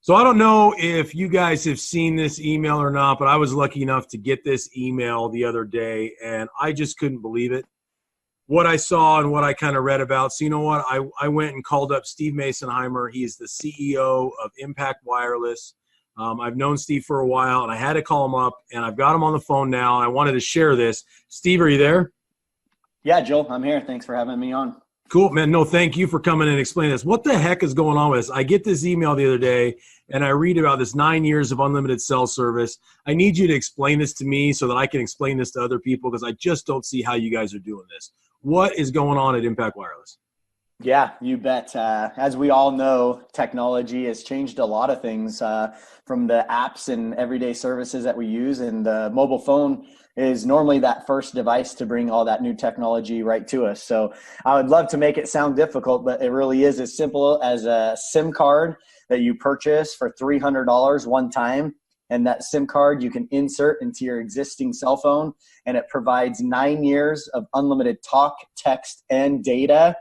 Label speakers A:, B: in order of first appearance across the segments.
A: So I don't know if you guys have seen this email or not, but I was lucky enough to get this email the other day, and I just couldn't believe it. What I saw and what I kind of read about. So you know what? I went and called up Steve Masonheimer. He is the CEO of Impact Wireless. I've known Steve for a while, and I had to call him up, and I've got him on the phone now, and I wanted to share this. Steve, are you there?
B: Yeah, Joel, I'm here. Thanks for having me on.
A: Cool, man. No, thank you for coming and explaining this. What the heck is going on with this? I get this email the other day, and I read about this 9 years of unlimited cell service. I need you to explain this to me so that I can explain this to other people because I just don't see how you guys are doing this. What is going on at Impact Wireless?
B: Yeah, you bet. As we all know, technology has changed a lot of things from the apps and everyday services that we use. And the mobile phone is normally that first device to bring all that new technology right to us. So I would love to make it sound difficult, but it really is as simple as a SIM card that you purchase for $300 one time. And that SIM card you can insert into your existing cell phone, and it provides 9 years of unlimited talk, text, and data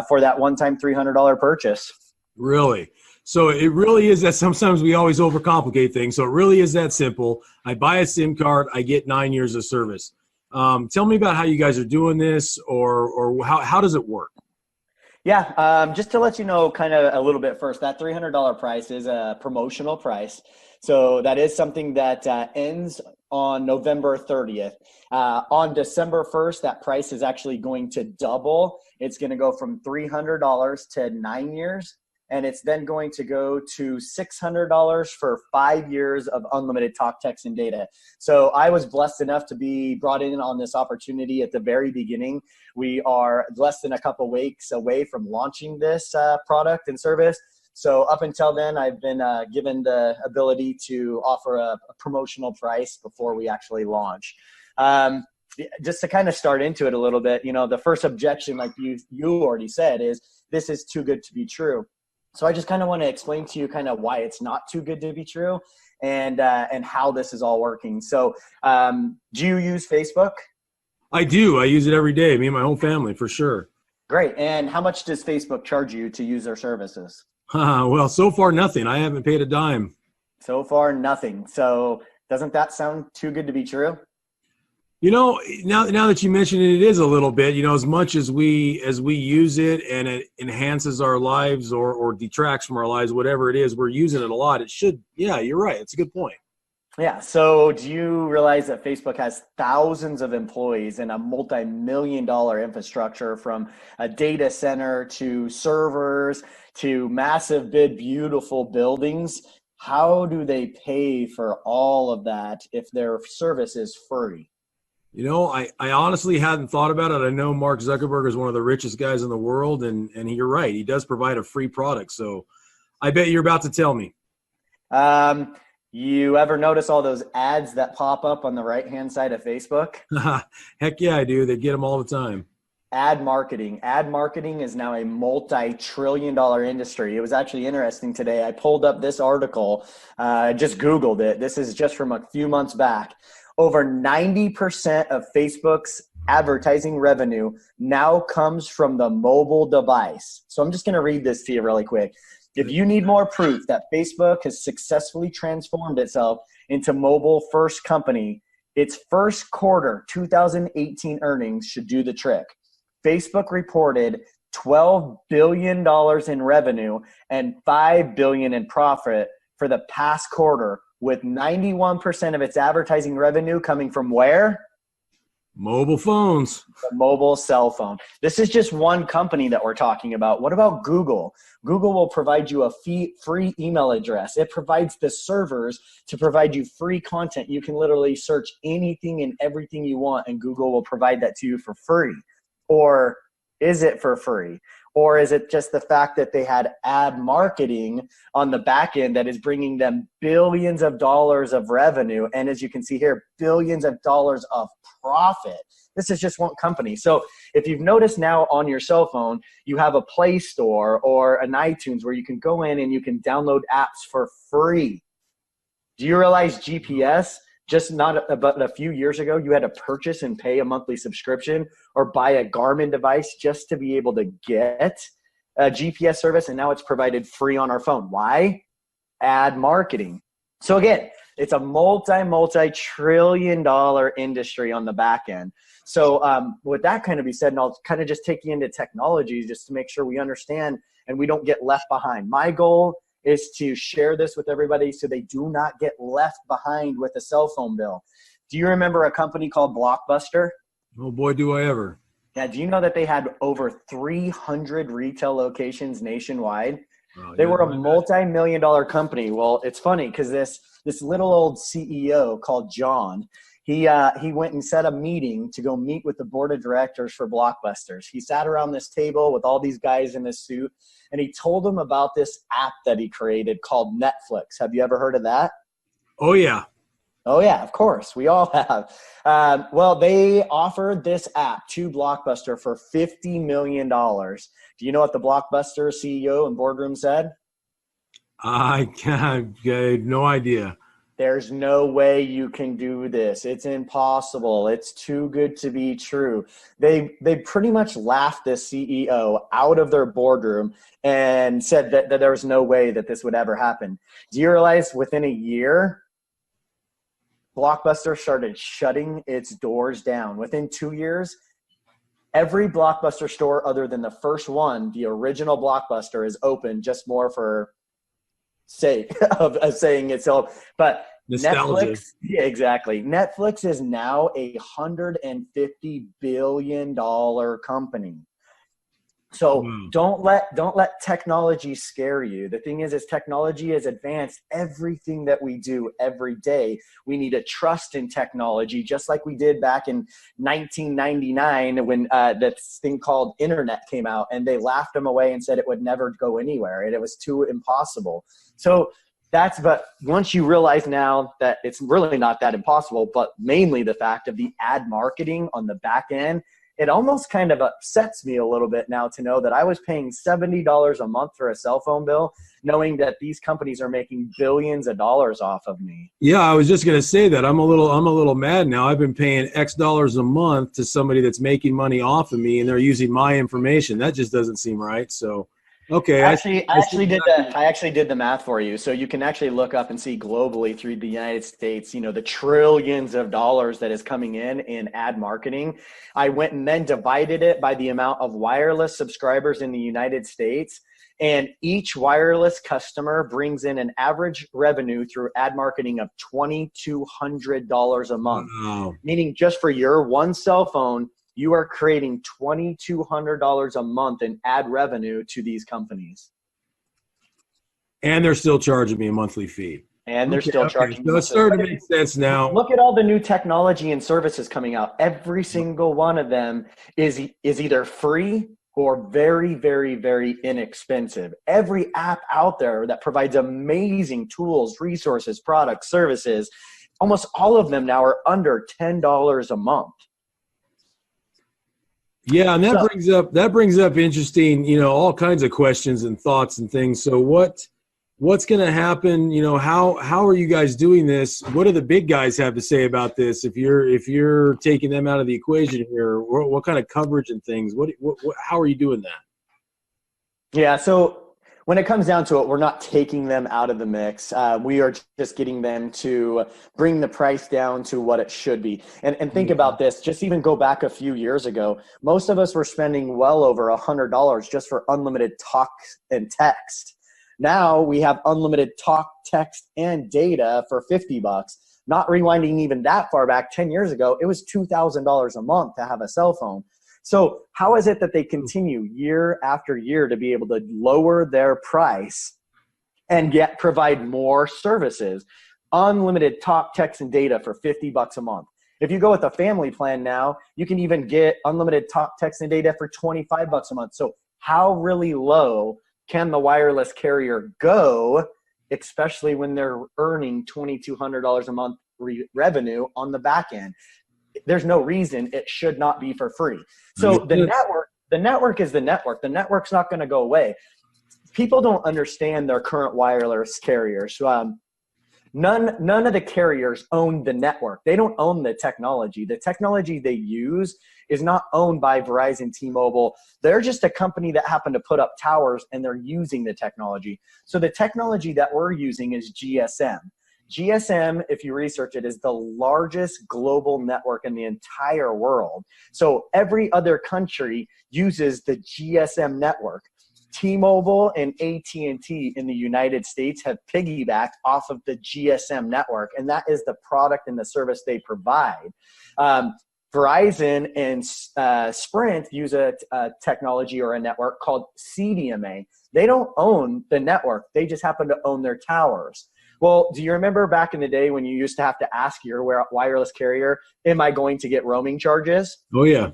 B: for that one-time $300 purchase.
A: Really? So it really is that sometimes we always overcomplicate things. So it really is that simple. I buy a SIM card, I get 9 years of service. Tell me about how you guys are doing this, or how does it work?
B: Yeah, just to let you know kind of a little bit first, that $300 price is a promotional price. So that is something that ends on November 30th. On December 1st, that price is actually going to double. It's going to go from $300 to 9 years. And it's then going to go to $600 for 5 years of unlimited talk, text, and data. So I was blessed enough to be brought in on this opportunity at the very beginning. We are less than a couple weeks away from launching this product and service. So up until then, I've been given the ability to offer a promotional price before we actually launch. Just to kind of start into it a little bit, you know, the first objection, like you already said, is this is too good to be true. So I just kind of want to explain to you kind of why it's not too good to be true and how this is all working. So do you use Facebook?
A: I do. I use it every day, me and my whole family, for sure.
B: Great. And how much does Facebook charge you to use their services?
A: Well, so far, nothing. I haven't paid a dime.
B: So far, nothing. So doesn't that sound too good to be true?
A: You know, now that you mention it, it is a little bit. You know, as much as we use it and it enhances our lives or detracts from our lives, whatever it is, we're using it a lot. It should. Yeah, you're right. It's a good point.
B: Yeah. So do you realize that Facebook has thousands of employees and a multi-million-dollar infrastructure, from a data center to servers to massive, big, beautiful buildings? How do they pay for all of that if their service is free?
A: You know, I honestly hadn't thought about it. I know Mark Zuckerberg is one of the richest guys in the world, and you're right. He does provide a free product. So I bet you're about to tell me.
B: You ever notice all those ads that pop up on the right-hand side of Facebook?
A: Heck yeah, I do. They get them all the time.
B: Ad marketing. Ad marketing is now a multi-trillion-dollar industry. It was actually interesting today. I pulled up this article, just Googled it. This is just from a few months back. Over 90% of Facebook's advertising revenue now comes from the mobile device. So I'm just going to read this to you really quick. If you need more proof that Facebook has successfully transformed itself into mobile-first company, its first quarter 2018 earnings should do the trick. Facebook reported $12 billion in revenue and $5 billion in profit for the past quarter, with 91% of its advertising revenue coming from where?
A: Mobile phones.
B: The mobile cell phone. This is just one company that we're talking about. What about Google? Google will provide you a free email address. It provides the servers to provide you free content. You can literally search anything and everything you want, and Google will provide that to you for free. Or is it for free? Or is it just the fact that they had ad marketing on the back end that is bringing them billions of dollars of revenue? And as you can see here, billions of dollars of profit. This is just one company. So if you've noticed now on your cell phone, you have a Play Store or an iTunes where you can go in and you can download apps for free. Do you realize GPS? Just not about a few years ago, you had to purchase and pay a monthly subscription or buy a Garmin device just to be able to get a GPS service, and now it's provided free on our phone. Why? ad marketing. So again, it's a multi-trillion-dollar industry on the back end. So with that kind of be said, and I'll kind of just take you into technology just to make sure we understand and we don't get left behind. My goal is to share this with everybody so they do not get left behind with a cell phone bill. Do you remember a company called Blockbuster?
A: Oh boy, do I ever.
B: Yeah, do you know that they had over 300 retail locations nationwide? They were a multi-million-dollar company. Well, it's funny because this little old CEO called John, he went and set a meeting to go meet with the board of directors for Blockbusters. He sat around this table with all these guys in this suit, and he told them about this app that he created called Netflix. Have you ever heard of that?
A: Oh, yeah.
B: Oh, yeah, of course. We all have. Well, they offered this app to Blockbuster for $50 million. Do you know what the Blockbuster CEO and boardroom said?
A: I have no idea.
B: There's no way you can do this. It's impossible. It's too good to be true. They pretty much laughed this CEO out of their boardroom and said that there was no way that this would ever happen. Do you realize within a year, Blockbuster started shutting its doors down? Within 2 years, every Blockbuster store other than the first one, the original Blockbuster, is open just more for sake of saying it. So, but
A: nostalgia.
B: Netflix, yeah, exactly. Netflix is now a $150 billion company. So don't let technology scare you. The thing is technology is advanced. Everything that we do every day, we need to trust in technology, just like we did back in 1999 when that thing called internet came out, and they laughed them away and said it would never go anywhere and it was too impossible. So but once you realize now that it's really not that impossible, but mainly the fact of the ad marketing on the back end, it almost kind of upsets me a little bit now to know that I was paying $70 a month for a cell phone bill, knowing that these companies are making billions of dollars off of me.
A: Yeah, I was just going to say that I'm a little mad now. I've been paying X dollars a month to somebody that's making money off of me, and they're using my information. That just doesn't seem right. So, okay.
B: I actually did the math for you. So you can actually look up and see globally through the United States, the trillions of dollars that is coming in ad marketing. I went and then divided it by the amount of wireless subscribers in the United States. And each wireless customer brings in an average revenue through ad marketing of $2,200 a month.
A: Wow.
B: Meaning just for your one cell phone, you are creating $2,200 a month in ad revenue to these companies.
A: And they're still charging me a monthly fee.
B: And they're still charging.
A: So it's starting to make sense now.
B: Look at all the new technology and services coming out. Every single one of them is either free or very, very, very inexpensive. Every app out there that provides amazing tools, resources, products, services, almost all of them now are under $10 a month.
A: Yeah, and that brings up interesting, all kinds of questions and thoughts and things. So what's going to happen? How are you guys doing this? What do the big guys have to say about this? If you're taking them out of the equation here, what kind of coverage and things? How are you doing that?
B: Yeah, so when it comes down to it, we're not taking them out of the mix. We are just getting them to bring the price down to what it should be. And think about this, just even go back a few years ago, most of us were spending well over $100 just for unlimited talk and text. Now we have unlimited talk, text, and data for $50. Not rewinding even that far back, 10 years ago, it was $2,000 a month to have a cell phone. So how is it that they continue year after year to be able to lower their price and yet provide more services? Unlimited talk, text, and data for $50 a month. If you go with a family plan now, you can even get unlimited talk, text, and data for $25 a month. So how really low can the wireless carrier go, especially when they're earning $2,200 a month revenue on the back end? There's no reason it should not be for free. So the network is the network. The network's not going to go away. People don't understand their current wireless carriers. None of the carriers own the network. They don't own the technology. The technology they use is not owned by Verizon, T-Mobile. They're just a company that happened to put up towers, and they're using the technology. So the technology that we're using is GSM. GSM, if you research it, is the largest global network in the entire world. So every other country uses the GSM network. T-Mobile and AT&T in the United States have piggybacked off of the GSM network, and that is the product and the service they provide. Verizon and Sprint use a technology or a network called CDMA. They don't own the network. They just happen to own their towers. Well, do you remember back in the day when you used to have to ask your wireless carrier, am I going to get roaming charges?
A: Oh, yeah.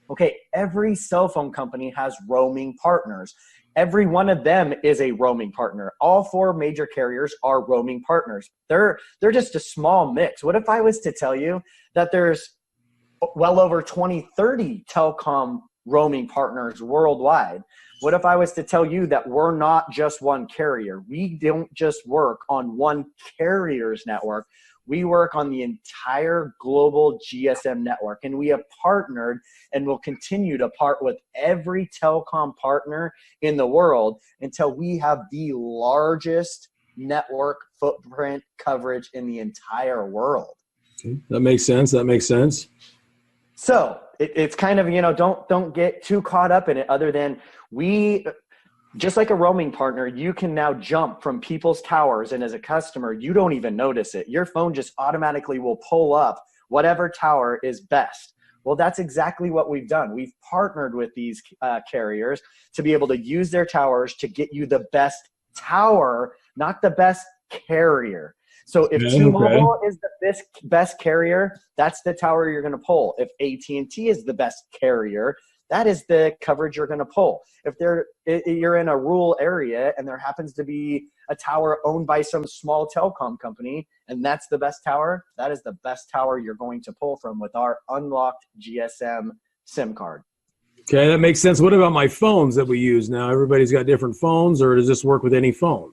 B: Okay, every cell phone company has roaming partners. Every one of them is a roaming partner. All 4 major carriers are roaming partners. They're just a small mix. What if I was to tell you that there's well over 20, 30 telecom roaming partners worldwide? What if I was to tell you that we're not just one carrier? We don't just work on one carrier's network. We work on the entire global GSM network, and we have partnered and will continue to part with every telecom partner in the world until we have the largest network footprint coverage in the entire world.
A: Okay. That makes sense. That makes sense.
B: So it's kind of, don't get too caught up in it, other than just like a roaming partner, you can now jump from people's towers, and as a customer, you don't even notice it. Your phone just automatically will pull up whatever tower is best. Well, that's exactly what we've done. We've partnered with these carriers to be able to use their towers to get you the best tower, not the best carrier. So if T-Mobile is the best carrier, that's the tower you're going to pull. If AT&T is the best carrier, that is the coverage you're going to pull. If you're in a rural area and there happens to be a tower owned by some small telecom company, and that's the best tower, that is the best tower you're going to pull from with our unlocked GSM SIM card.
A: Okay, that makes sense. What about my phones that we use now? Everybody's got different phones, or does this work with any phone?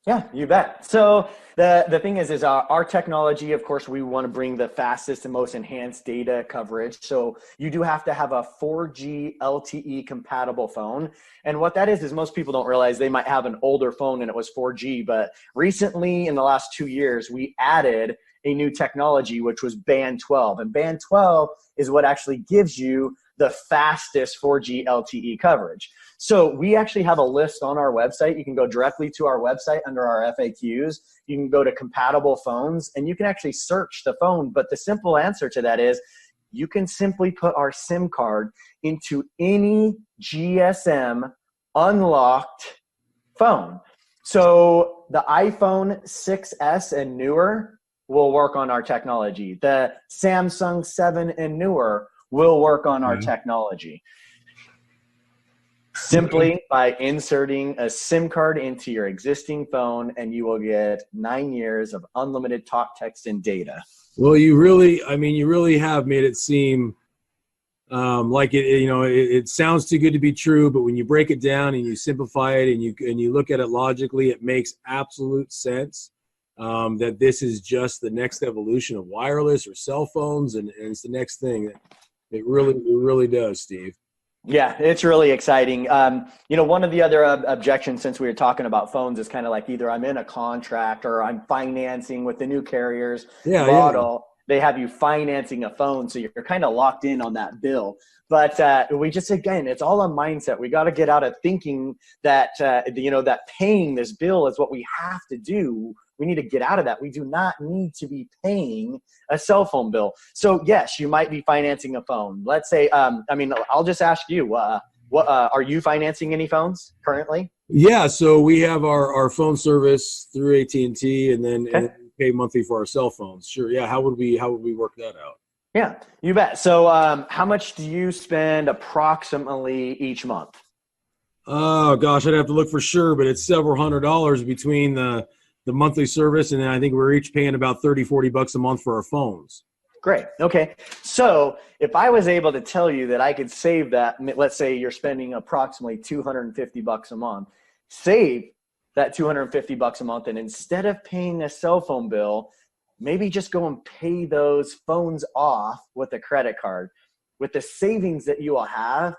B: Yeah, you bet. So the thing is our technology, of course, we want to bring the fastest and most enhanced data coverage. So you do have to have a 4G LTE compatible phone. And what that is most people don't realize they might have an older phone and it was 4G. But recently, in the last 2 years, we added a new technology, which was Band 12. And Band 12 is what actually gives you the fastest 4G LTE coverage. So we actually have a list on our website. You can go directly to our website under our FAQs. You can go to compatible phones, and you can actually search the phone. But the simple answer to that is you can simply put our SIM card into any GSM unlocked phone. So the iPhone 6S and newer will work on our technology. The Samsung 7 and newer will work on our technology. Simply by inserting a SIM card into your existing phone, and you will get 9 years of unlimited talk, text, and data.
A: Well, you really have made it seem like it sounds too good to be true, but when you break it down and you simplify it and you look at it logically, it makes absolute sense. That this is just the next evolution of wireless or cell phones, and it's the next thing. It really does, Steve.
B: Yeah, it's really exciting. One of the other objections, since we were talking about phones, is kind of like either I'm in a contract or I'm financing with the new carriers model. They have you financing a phone, so you're kind of locked in on that bill. But again, it's all a mindset. We got to get out of thinking that that paying this bill is what we have to do. We need to get out of that. We do not need to be paying a cell phone bill. So yes, you might be financing a phone. Let's say, I'll just ask you, what are you financing any phones currently?
A: Yeah, so we have our phone service through AT&T, and then and pay monthly for our cell phones. Sure, yeah. How would we work that out?
B: Yeah, you bet. So how much do you spend approximately each month?
A: Oh gosh, I'd have to look for sure, but it's several $100s between the monthly service, and then I think we're each paying about $30-$40 a month for our phones.
B: Great. Okay. So if I was able to tell you that I could save that, let's say you're spending approximately $250 a month, save that $250 a month, and instead of paying a cell phone bill, maybe just go and pay those phones off with a credit card. With the savings that you will have,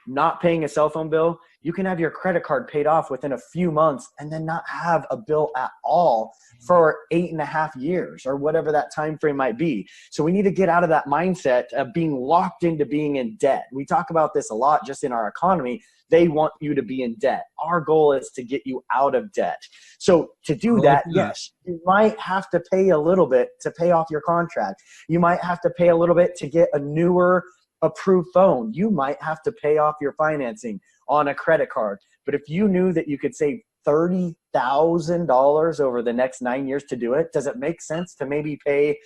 B: not paying a cell phone bill, you can have your credit card paid off within a few months and then not have a bill at all for 8.5 years or whatever that time frame might be. So we need to get out of that mindset of being locked into being in debt. We talk about this a lot just in our economy. They want you to be in debt. Our goal is to get you out of debt. So to do that, yes, you might have to pay a little bit to pay off your contract. You might have to pay a little bit to get a newer approved phone. You might have to pay off your financing on a credit card. But if you knew that you could save $30,000 over the next 9 years to do it, does it make sense to maybe pay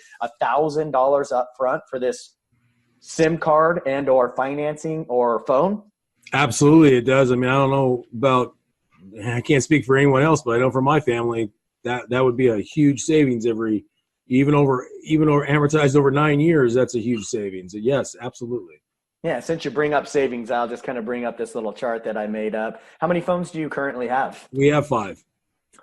B: $1,000 up front for this SIM card and or financing or phone?
A: Absolutely, it does. I mean, I don't know about, I can't speak for anyone else, but I know for my family that would be a huge savings even over amortized over 9 years. That's a huge savings. Yes, absolutely.
B: Yeah, since you bring up savings, I'll just kind of bring up this little chart that I made up. How many phones do you currently have?
A: We have 5.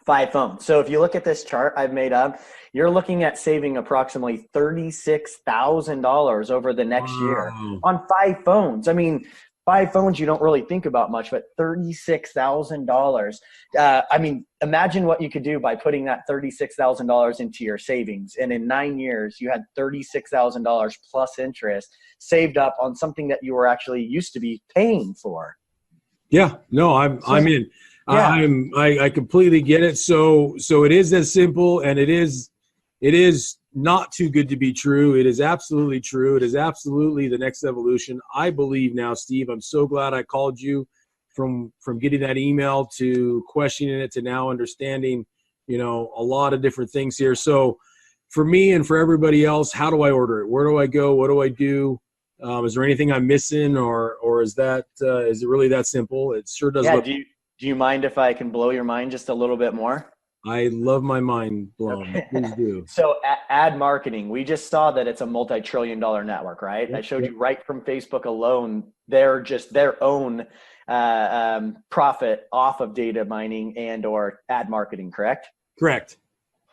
B: 5 phones. So if you look at this chart I've made up, you're looking at saving approximately $36,000 over the next year on 5 phones. I mean, 5 phones you don't really think about much, but $36,000. I mean, imagine what you could do by putting that $36,000 into your savings. And in 9 years, you had $36,000 plus interest saved up on something that you were actually used to be paying for.
A: Yeah, no, I'm in. Yeah. I completely get it. So it is as simple, and it is not too good to be true. It is absolutely true. It is absolutely the next evolution. I believe now, Steve, I'm so glad I called you from getting that email to questioning it to now understanding, a lot of different things here. So for me and for everybody else, how do I order it? Where do I go? What do I do? Is there anything I'm missing, or is it really that simple? It sure does.
B: Yeah. Do you mind if I can blow your mind just a little bit more?
A: I love my mind blown. Okay. Please do.
B: So ad marketing, we just saw that it's a multi-trillion-dollar network, right? Yep. I showed you right from Facebook alone, they're just their own profit off of data mining and or ad marketing, correct?
A: Correct.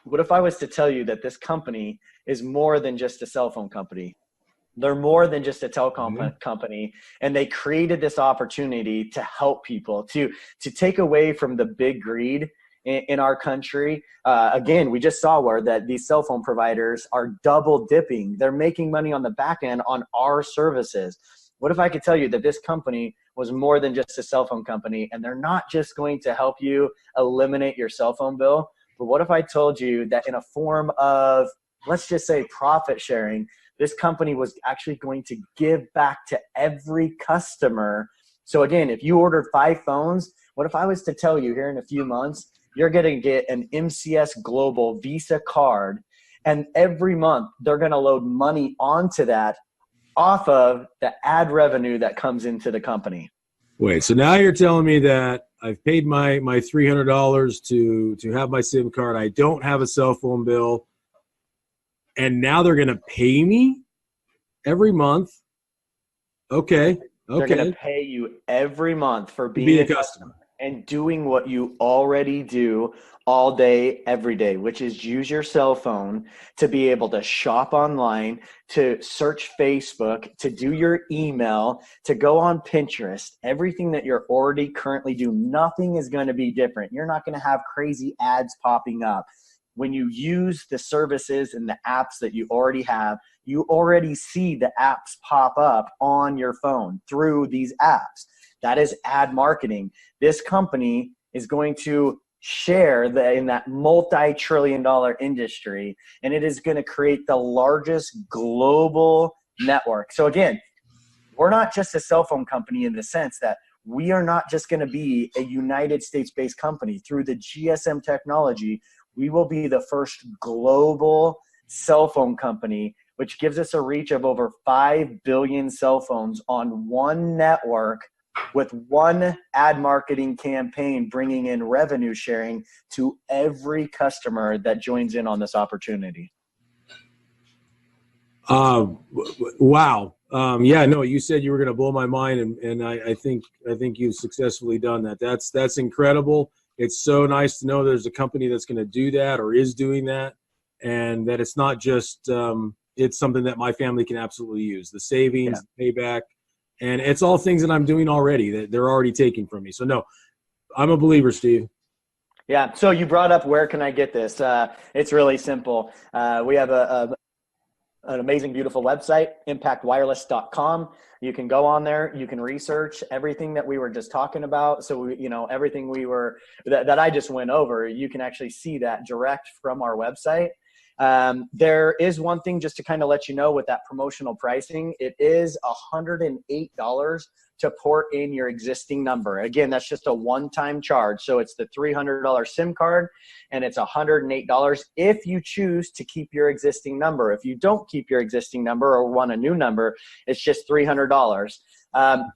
B: What if I was to tell you that this company is more than just a cell phone company? They're more than just a telecom company, and they created this opportunity to help people, to take away from the big greed in our country. Again, we just saw where that these cell phone providers are double dipping. They're making money on the back end on our services. What if I could tell you that this company was more than just a cell phone company, and they're not just going to help you eliminate your cell phone bill, but what if I told you that in a form of, let's just say, profit sharing, this company was actually going to give back to every customer. So again, if you ordered 5 phones, what if I was to tell you here in a few months, you're going to get an MCS Global Visa card, and every month they're going to load money onto that off of the ad revenue that comes into the company.
A: Wait, so now you're telling me that I've paid my $300 to have my SIM card. I don't have a cell phone bill, and now they're going to pay me every month. Okay.
B: They're going to pay you every month for being a customer and doing what you already do all day, every day, which is use your cell phone to be able to shop online, to search Facebook, to do your email, to go on Pinterest. Everything that you're already currently doing, nothing is going to be different. You're not going to have crazy ads popping up. When you use the services and the apps that you already have, you already see the apps pop up on your phone through these apps. That is ad marketing. This company is going to share in that multi-trillion-dollar industry, and it is going to create the largest global network. So again, we're not just a cell phone company in the sense that we are not just going to be a United States-based company. Through the GSM technology, we will be the first global cell phone company, which gives us a reach of over 5 billion cell phones on one network, with one ad marketing campaign bringing in revenue sharing to every customer that joins in on this opportunity.
A: Wow. Yeah, no, you said you were going to blow my mind, and I think you've successfully done that. That's incredible. It's so nice to know there's a company that's going to do that or is doing that, and that it's not just it's something that my family can absolutely use. The savings, the payback, and it's all things that I'm doing already that they're already taking from me. So no, I'm a believer, Steve.
B: Yeah. So you brought up, where can I get this? It's really simple. We have an amazing, beautiful website, impactwireless.com. You can go on there. You can research everything that we were just talking about. So, everything that I just went over, you can actually see that direct from our website. There is one thing just to kind of let you know with that promotional pricing. It is $108 to port in your existing number. Again, that's just a one-time charge. So it's the $300 SIM card, and it's $108 if you choose to keep your existing number. If you don't keep your existing number or want a new number, it's just $300.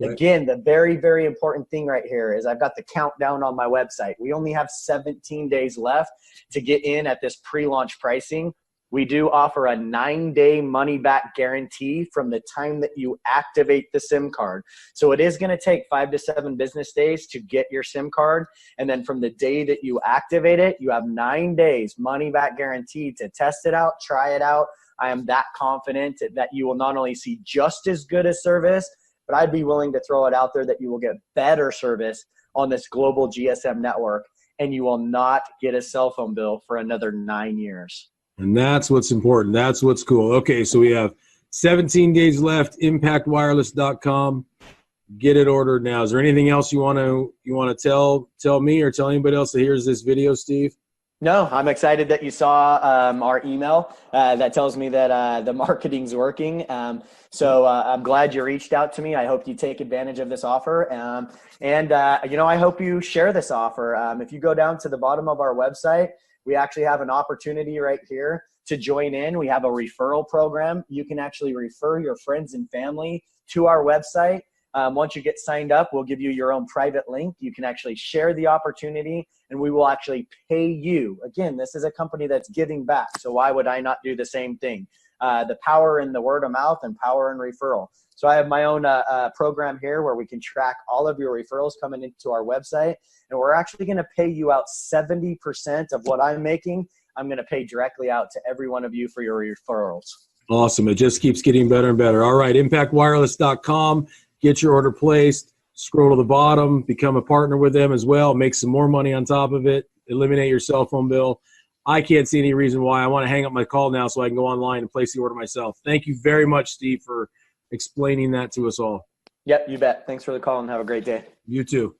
B: Again, the very, very important thing right here is I've got the countdown on my website. We only have 17 days left to get in at this pre-launch pricing. We do offer a 9-day money-back guarantee from the time that you activate the SIM card. So it is going to take 5 to 7 business days to get your SIM card. And then from the day that you activate it, you have 9 days money-back guarantee to test it out, try it out. I am that confident that you will not only see just as good a service, but I'd be willing to throw it out there that you will get better service on this global GSM network, and you will not get a cell phone bill for another 9 years.
A: And that's what's important. That's what's cool. Okay, so we have 17 days left. ImpactWireless.com. Get it ordered now. Is there anything else you want to tell me or tell anybody else that hears this video, Steve?
B: No, I'm excited that you saw our email that tells me that the marketing's working. So I'm glad you reached out to me. I hope you take advantage of this offer. And I hope you share this offer. If you go down to the bottom of our website, we actually have an opportunity right here to join in. We have a referral program. You can actually refer your friends and family to our website. Once you get signed up, we'll give you your own private link. You can actually share the opportunity, and we will actually pay you. Again, this is a company that's giving back, so why would I not do the same thing? The power in the word of mouth and power in referral. So I have my own program here where we can track all of your referrals coming into our website, and we're actually going to pay you out 70% of what I'm making. I'm going to pay directly out to every one of you for your referrals.
A: Awesome. It just keeps getting better and better. All right, impactwireless.com. Get your order placed, scroll to the bottom, become a partner with them as well, make some more money on top of it, eliminate your cell phone bill. I can't see any reason why. I want to hang up my call now so I can go online and place the order myself. Thank you very much, Steve, for explaining that to us all.
B: Yep, you bet. Thanks for the call and have a great day.
A: You too.